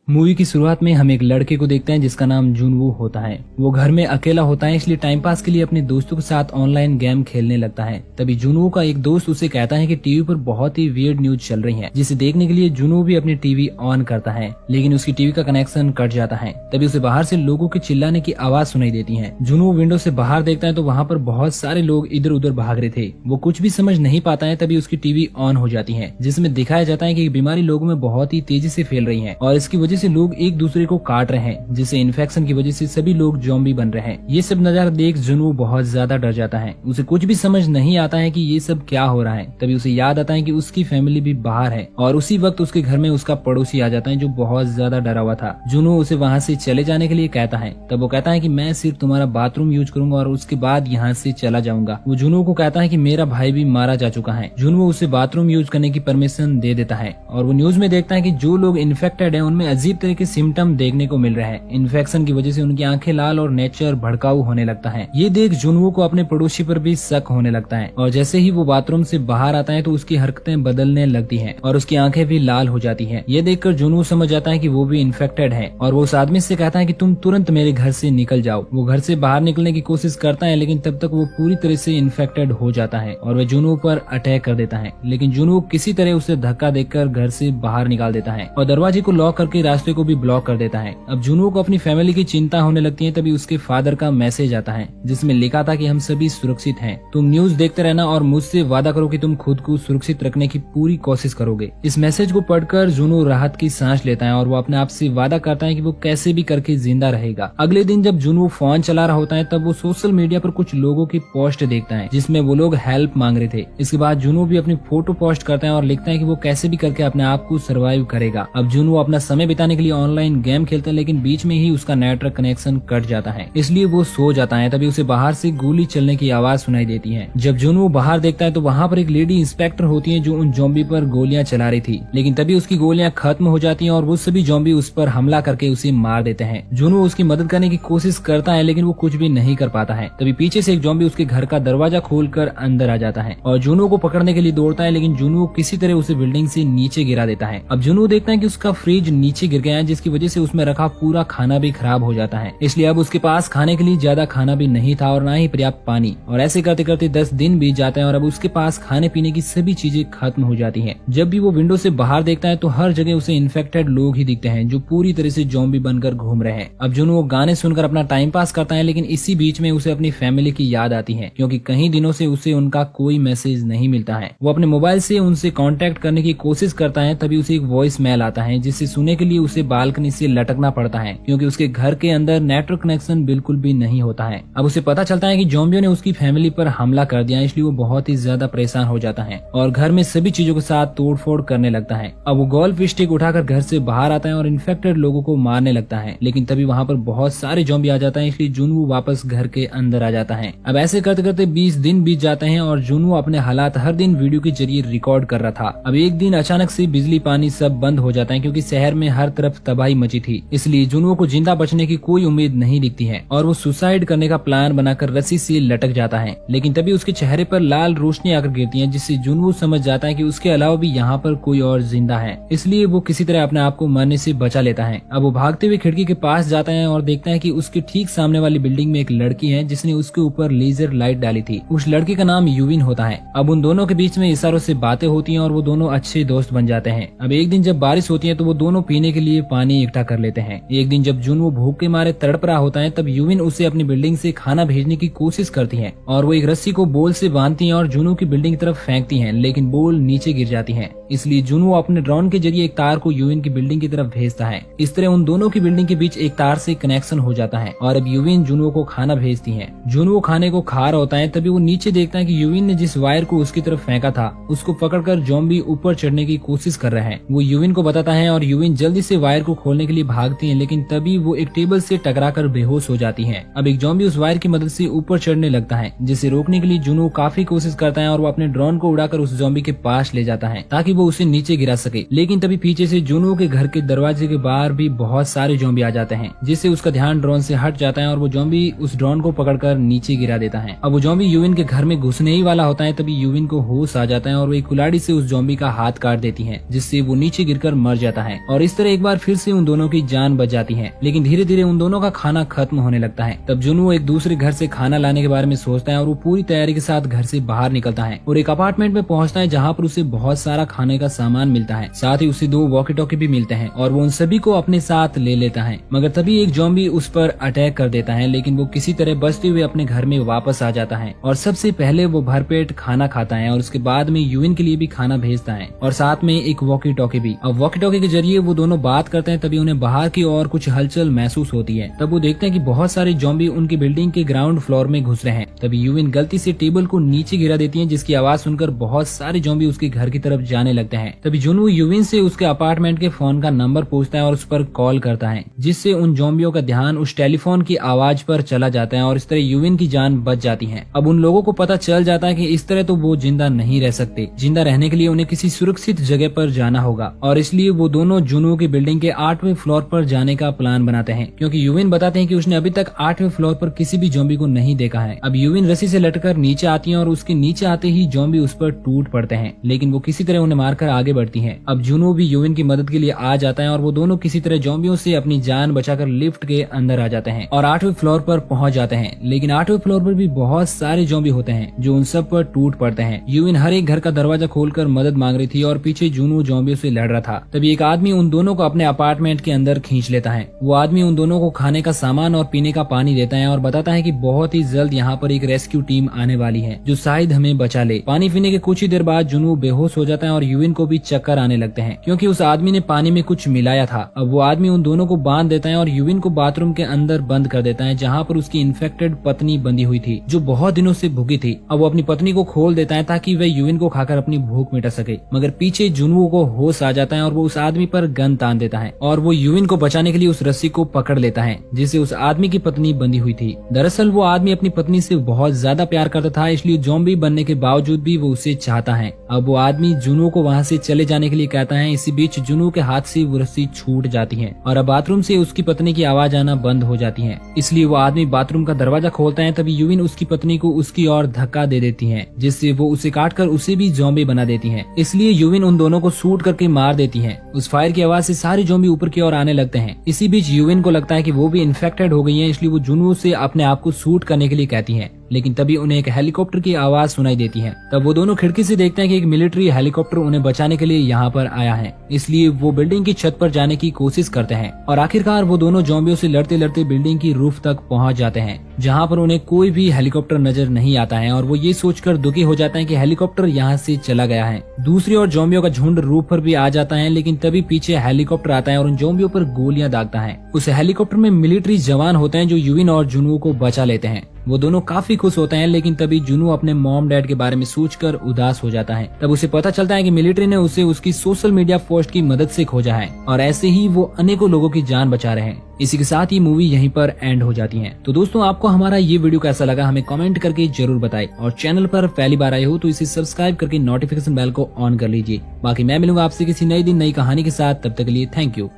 Movie की शुरुआत में हम एक लड़के को देखते हैं जिसका नाम जुनवू होता है। वो घर में अकेला होता है, इसलिए टाइम पास के लिए अपने दोस्तों के साथ ऑनलाइन गेम खेलने लगता है। तभी जुनवू का एक दोस्त उसे कहता है कि टीवी पर बहुत ही वियर्ड न्यूज चल रही है, जिसे देखने के लिए जुनवू भी अपनी टीवी ऑन करता है, लेकिन उसकी टीवी का कनेक्शन कट जाता है। तभी उसे बाहर से लोगों के चिल्लाने की आवाज सुनाई देती है। जुनवू विंडो से बाहर देखता है तो वहाँ पर बहुत सारे लोग इधर उधर भाग रहे थे। वो कुछ भी समझ नहीं पाता है। तभी उसकी टीवी ऑन हो जाती है, जिसमें दिखाया जाता है कि बीमारी लोगों में बहुत ही तेजी से फैल रही है और इसकी वजह से लोग एक दूसरे को काट रहे हैं, जिससे इन्फेक्शन की वजह से सभी लोग ज़ॉम्बी बन रहे हैं। ये सब नजारा देख जुनवू बहुत ज्यादा डर जाता है। उसे कुछ भी समझ नहीं आता है कि ये सब क्या हो रहा है। तभी उसे याद आता है कि उसकी फैमिली भी बाहर है और उसी वक्त उसके घर में उसका पड़ोसी आ जाता है जो बहुत ज्यादा डरा हुआ था। जुनवू उसे वहाँ से चले जाने के लिए कहता है। तब वो कहता है कि मैं सिर्फ तुम्हारा बाथरूम यूज करूंगा और उसके बाद यहाँ से चला जाऊंगा। वो जुनवू को कहता है कि मेरा भाई भी मारा जा चुका है। जुनवू उसे बाथरूम यूज करने की परमिशन दे देता है और वो न्यूज में देखता है कि जो लोग इन्फेक्टेड है उनमें अजीब तरह के सिम्टम देखने को मिल रहे हैं। इन्फेक्शन की वजह से उनकी आंखें लाल और नेचर भड़काऊ होने लगता है। ये देख जुनवू को अपने पड़ोसी पर भी शक होने लगता है और जैसे ही वो बाथरूम से बाहर आता है तो उसकी हरकतें बदलने लगती हैं और उसकी आंखें भी लाल हो जाती हैं। ये देखकर जुनवू समझ जाता है कि वो भी इन्फेक्टेड है और वो उस आदमी से कहता है कि तुम तुरंत मेरे घर से निकल जाओ। वो घर से बाहर निकलने की कोशिश करता है, लेकिन तब तक वो पूरी तरह से इन्फेक्टेड हो जाता है और वह जुनवू पर अटैक कर देता है। लेकिन जुनवू किसी तरह उसे धक्का देकर घर से बाहर निकाल देता है और दरवाजे को लॉक करके रास्ते को भी ब्लॉक कर देता है। अब जुनवू को अपनी फैमिली की चिंता होने लगती है। तभी उसके फादर का मैसेज आता है जिसमें लिखा था कि हम सभी सुरक्षित हैं, तुम न्यूज देखते रहना और मुझसे वादा करो कि तुम खुद को सुरक्षित रखने की पूरी कोशिश करोगे। इस मैसेज को पढ़कर जुनवू राहत की सांस लेता है और वो अपने आप से वादा करता है कि वो कैसे भी करके जिंदा रहेगा। अगले दिन जब जुनवू फोन चला रहा होता है तब वो सोशल मीडिया पर कुछ लोगों की पोस्ट देखता है जिसमें वो लोग हेल्प मांग रहे थे। इसके बाद जुनवू भी अपनी फोटो पोस्ट करता है और लिखता है कि वो कैसे भी करके अपने आप को सर्वाइव करेगा। अब जुनवू अपना समय बिताने के लिए ऑनलाइन गेम खेलता है, लेकिन बीच में ही उसका नेटवर्क कनेक्शन कट जाता है, इसलिए वो सो जाता है। तभी उसे बाहर से गोली चलने की आवाज सुनाई देती है। जब जुनवू बाहर देखता है तो वहाँ पर एक लेडी इंस्पेक्टर होती है जो उन ज़ॉम्बी पर गोलियां चला रही थी, लेकिन तभी उसकी गोलियां खत्म हो जाती हैं और वो सभी ज़ॉम्बी उस पर हमला करके उसे मार देते हैं। जुनवू उसकी मदद करने की कोशिश करता है, लेकिन वो कुछ भी नहीं कर पाता है। तभी पीछे से एक ज़ॉम्बी उसके घर का दरवाजा खोलकर अंदर आ जाता है और जुनवू को पकड़ने के लिए दौड़ता है, लेकिन जुनवू किसी तरह उसे बिल्डिंग से नीचे गिरा देता है। अब जुनवू देखता है कि उसका फ्रिज नीचे गिर गया है, जिसकी वजह से उसमें रखा पूरा खाना भी खराब हो जाता है। इसलिए अब उसके पास खाने के लिए ज्यादा खाना भी नहीं था और न ही पर्याप्त पानी, और ऐसे करते करते 10 दिन बीत जाते हैं और अब उसके पास खाने पीने की सभी चीजें खत्म हो जाती हैं। जब भी वो विंडो से बाहर देखता है तो हर जगह उसे इन्फेक्टेड लोग ही दिखते हैं जो पूरी तरह से ज़ॉम्बी बनकर घूम रहे हैं। अब जुनवू गाने सुनकर अपना टाइम पास करता है, लेकिन इसी बीच में उसे अपनी फैमिली की याद आती है, क्योंकि कई दिनों से उसे उनका कोई मैसेज नहीं मिलता है। वो अपने मोबाइल से उनसे कांटेक्ट करने की कोशिश करता है। तभी उसे एक वॉइस मेल आता है जिसे सुनने के लिए उसे बालकनी से लटकना पड़ता है, क्योंकि उसके घर के अंदर नेटवर्क कनेक्शन बिल्कुल भी नहीं होता है। अब उसे पता चलता है कि ज़ॉम्बियों ने उसकी फैमिली पर हमला कर दिया, इसलिए वो बहुत ही ज्यादा परेशान हो जाता है और घर में सभी चीजों के साथ तोड़फोड़ करने लगता है। अब वो गोल्फ स्टिक उठाकर घर से बाहर आता है और इन्फेक्टेड लोगों को मारने लगता है, लेकिन तभी वहाँ पर बहुत सारे ज़ॉम्बी आ जाता है, इसलिए जुनवू वापस घर के अंदर आ जाता है। अब ऐसे करते करते 20 दिन बीत जाते हैं और जुनवू अपने हालात हर दिन वीडियो के जरिए रिकॉर्ड कर रहा था। अब एक दिन अचानक से बिजली पानी सब बंद हो जाता है, क्योंकि शहर में हर तरफ तबाही मची थी। इसलिए जुनवू को जिंदा बचने की कोई उम्मीद नहीं दिखती है और वो सुसाइड करने का प्लान बनाकर रस्सी से लटक जाता है। लेकिन तभी उसके चेहरे पर लाल रोशनी आकर गिरती है, जिससे जुनवू समझ जाता है कि उसके अलावा भी यहाँ पर कोई और जिंदा है। इसलिए वो किसी तरह अपने आप को मरने से बचा लेता है। अब वो भागते हुए खिड़की के पास जाता है और देखता है कि उसके ठीक सामने वाली बिल्डिंग में एक लड़की है जिसने उसके ऊपर लेजर लाइट डाली थी। उस लड़की का नाम यूविन होता है। अब उन दोनों के बीच में इशारों से बातें होती हैं और वो दोनों अच्छे दोस्त बन जाते हैं। अब एक दिन जब बारिश होती है तो वो दोनों पीने के लिए पानी इकट्ठा कर लेते हैं। एक दिन जब जुनवू भूख के मारे तड़प रहा होता है तब यूविन उसे अपनी बिल्डिंग से खाना भेजने की कोशिश करती है और वो एक रस्सी को बोल से बांधती हैं और जुनवू की बिल्डिंग की तरफ फेंकती हैं, लेकिन बोल नीचे गिर जाती है। इसलिए जुनवू अपने ड्रोन के जरिए एक तार को यूविन की बिल्डिंग की तरफ भेजता है। इस तरह उन दोनों की बिल्डिंग के बीच एक तार से कनेक्शन हो जाता है और अब यूविन जुनवू को खाना भेजती है। जुनवू खाने को खा रहा होता है, तभी वो नीचे देखता है कि यूविन ने जिस वायर को उसकी तरफ फेंका था उसको पकड़कर ज़ॉम्बी ऊपर चढ़ने की कोशिश कर रहे हैं। वो यूविन को बताता है और यूविन जल्दी से वायर को खोलने के लिए भागती है, लेकिन तभी वो एक टेबल से टकराकर बेहोश हो जाती है। अब एक ज़ॉम्बी उस वायर की मदद से ऊपर चढ़ने लगता है, जिसे रोकने के लिए जुनवू काफी कोशिश करता है और वो अपने ड्रोन को उड़ाकर उस ज़ॉम्बी के पास ले जाता है ताकि वो उसे नीचे गिरा सके। लेकिन तभी पीछे से जुनवू के घर के दरवाजे के बाहर भी बहुत सारे ज़ॉम्बी आ जाते हैं, जिससे उसका ध्यान ड्रोन से हट जाता है और वो ज़ॉम्बी उस ड्रोन को पकड़कर नीचे गिरा देता है। अब वो ज़ॉम्बी यूविन के घर में घुसने ही वाला होता है, तभी यूविन को होश आ जाता है और वो एक कुल्हाड़ी से उस ज़ॉम्बी का हाथ काट देती है, जिससे वो नीचे गिरकर मर जाता है। और इस तरह एक बार फिर से उन दोनों की जान बच जाती है। लेकिन धीरे धीरे उन दोनों का खाना खत्म होने लगता है। तब जुनवू एक दूसरे घर से खाना लाने के बारे में सोचता है और वो पूरी तैयारी के साथ घर से बाहर निकलता है और एक अपार्टमेंट में पहुंचता है, जहाँ पर उसे बहुत सारा खाने का सामान मिलता है। साथ ही उसे 2 वॉकी टॉकी भी मिलते हैं और वो उन सभी को अपने साथ ले लेता है। मगर तभी एक ज़ॉम्बी उस पर अटैक कर देता है, लेकिन वो किसी तरह बचते हुए अपने घर में वापस आ जाता है और सबसे पहले वो भरपेट खाना खाता है और उसके बाद में यूविन के लिए भी खाना भेजता है और साथ में एक वॉकी टॉकी भी। अब वॉकी टॉकी के जरिए वो दोनों बात करते हैं, तभी उन्हें बाहर की ओर कुछ हलचल महसूस होती है। तब वो देखते हैं कि बहुत सारे ज़ॉम्बी उनकी बिल्डिंग के ग्राउंड फ्लोर में घुस रहे हैं। तभी यूविन गलती से टेबल को नीचे गिरा देती है, जिसकी आवाज सुनकर बहुत सारे ज़ॉम्बी उसके घर की तरफ जाने लगते हैं। तभी जुनवू यूविन से उसके अपार्टमेंट के फोन का नंबर पूछता है और उस पर कॉल करता है, जिससे उन ज़ॉम्बियों का ध्यान उस टेलीफोन की आवाज पर चला जाता है और इस तरह यूविन की जान बच जाती है। अब उन लोगों को पता चल जाता है कि इस तरह तो वो जिंदा नहीं रह सकते। जिंदा रहने के लिए उन्हें किसी सुरक्षित जगह पर जाना होगा और इसलिए वो दोनों जुनवू की बिल्डिंग के 8वें फ्लोर पर जाने का प्लान बनाते हैं, क्योंकि यूविन बताते हैं कि उसने अभी तक 8वें फ्लोर पर किसी भी ज़ॉम्बी को नहीं देखा है। अब यूविन रस्सी से लटकर नीचे आती है और उसके नीचे आते ही ज़ॉम्बी उस पर टूट पड़ते हैं, लेकिन वो किसी तरह उन्हें मारकर आगे बढ़ती है। अब जुनवू भी यूविन की मदद के लिए आ जाता है और वो दोनों किसी तरह ज़ॉम्बियों से अपनी जान बचाकर लिफ्ट के अंदर आ जाते हैं और 8वें फ्लोर पर पहुंच जाते हैं। लेकिन 8वें फ्लोर पर भी बहुत सारे ज़ॉम्बी होते हैं जो उन सब पर टूट पड़ते हैं। यूविन हर एक घर का दरवाजा खोलकर मदद मांग रही थी और पीछे जुनवू ज़ॉम्बियों से लड़ रहा था। तभी एक आदमी उन दोनों को अपने अपार्टमेंट के अंदर खींच लेता है। वो आदमी उन दोनों को खाने का सामान और पीने का पानी देता है और बताता है कि बहुत ही जल्द यहाँ पर एक रेस्क्यू टीम आने वाली है जो शायद हमें बचा ले। पानी पीने के कुछ ही देर बाद जुनवू बेहोश हो जाता है और यूविन को भी चक्कर आने लगते हैं, क्योंकि उस आदमी ने पानी में कुछ मिलाया था। अब वो आदमी उन दोनों को बांध देता है और यूविन को बाथरूम के अंदर बंद कर देता है, जहाँ पर उसकी इन्फेक्टेड पत्नी बंधी हुई थी जो बहुत दिनों से भूखी थी। अब वो अपनी पत्नी को खोल देता है ताकि वह यूविन को खाकर अपनी भूख मिटा सके। मगर पीछे जुनवू को होश आ जाता है और वो उस आदमी पर गन तान देता है और वो यूविन को बचाने के लिए उस रस्सी को पकड़ लेता है जिसे उस आदमी की पत्नी बंधी हुई थी। दरअसल वो आदमी अपनी पत्नी से बहुत ज्यादा प्यार करता था, इसलिए ज़ॉम्बी बनने के बावजूद भी वो उसे चाहता है। अब वो आदमी जुनवू को वहाँ से चले जाने के लिए कहता है। इसी बीच जुनवू के हाथ से वो रस्सी छूट जाती है और अब बाथरूम से उसकी पत्नी की आवाज आना बंद हो जाती है, इसलिए वो आदमी बाथरूम का दरवाजा खोलता है। तभी यूविन उसकी पत्नी को उसकी ओर धक्का दे देती है, जिससे वो उसे काटकर उसे भी ज़ॉम्बी बना देती है। इसलिए यूविन उन दोनों को शूट करके मार देती है। उस फायर की आवाज से सारे ज़ॉम्बी ऊपर की ओर आने लगते हैं। इसी बीच यूविन को लगता है कि वो भी इन्फेक्टेड हो गई है, इसलिए वो जुनवू से अपने आप को शूट करने के लिए कहती है। लेकिन तभी उन्हें एक हेलीकॉप्टर की आवाज सुनाई देती है। तब वो दोनों खिड़की से देखते हैं कि एक मिलिट्री हेलीकॉप्टर उन्हें बचाने के लिए यहाँ पर आया है, इसलिए वो बिल्डिंग की छत पर जाने की कोशिश करते हैं और आखिरकार वो दोनों ज़ॉम्बियों से लड़ते लड़ते बिल्डिंग की रूफ तक पहुंच जाते हैं, जहाँ पर उन्हें कोई भी हेलीकॉप्टर नजर नहीं आता है और वो ये सोचकर दुखी हो जाते हैं कि हेलीकॉप्टर यहाँ से चला गया है। दूसरी ओर ज़ॉम्बियों का झुंड रूफ पर भी आ जाता है, लेकिन तभी पीछे हेलीकॉप्टर आता है और उन ज़ॉम्बियों पर गोलियां दागता है। उस हेलीकॉप्टर में मिलिट्री जवान होते हैं जो यूविन और जुनवू को बचा लेते हैं। वो दोनों काफी खुश होते हैं, लेकिन तभी जुनवू अपने मॉम डैड के बारे में सोचकर उदास हो जाता है। तब उसे पता चलता है कि मिलिट्री ने उसे उसकी सोशल मीडिया पोस्ट की मदद से खोजा है और ऐसे ही वो अनेकों लोगों की जान बचा रहे हैं। इसी के साथ ही मूवी यहीं पर एंड हो जाती है। तो दोस्तों, आपको हमारा ये वीडियो कैसा लगा हमें कमेंट करके जरूर बताएं और चैनल पर पहली बार आए हो तो इसे सब्सक्राइब करके नोटिफिकेशन बेल को ऑन कर लीजिए। बाकी मैं मिलूंगा आपसे किसी नई दिन नई कहानी के साथ, तब तक के लिए थैंक यू।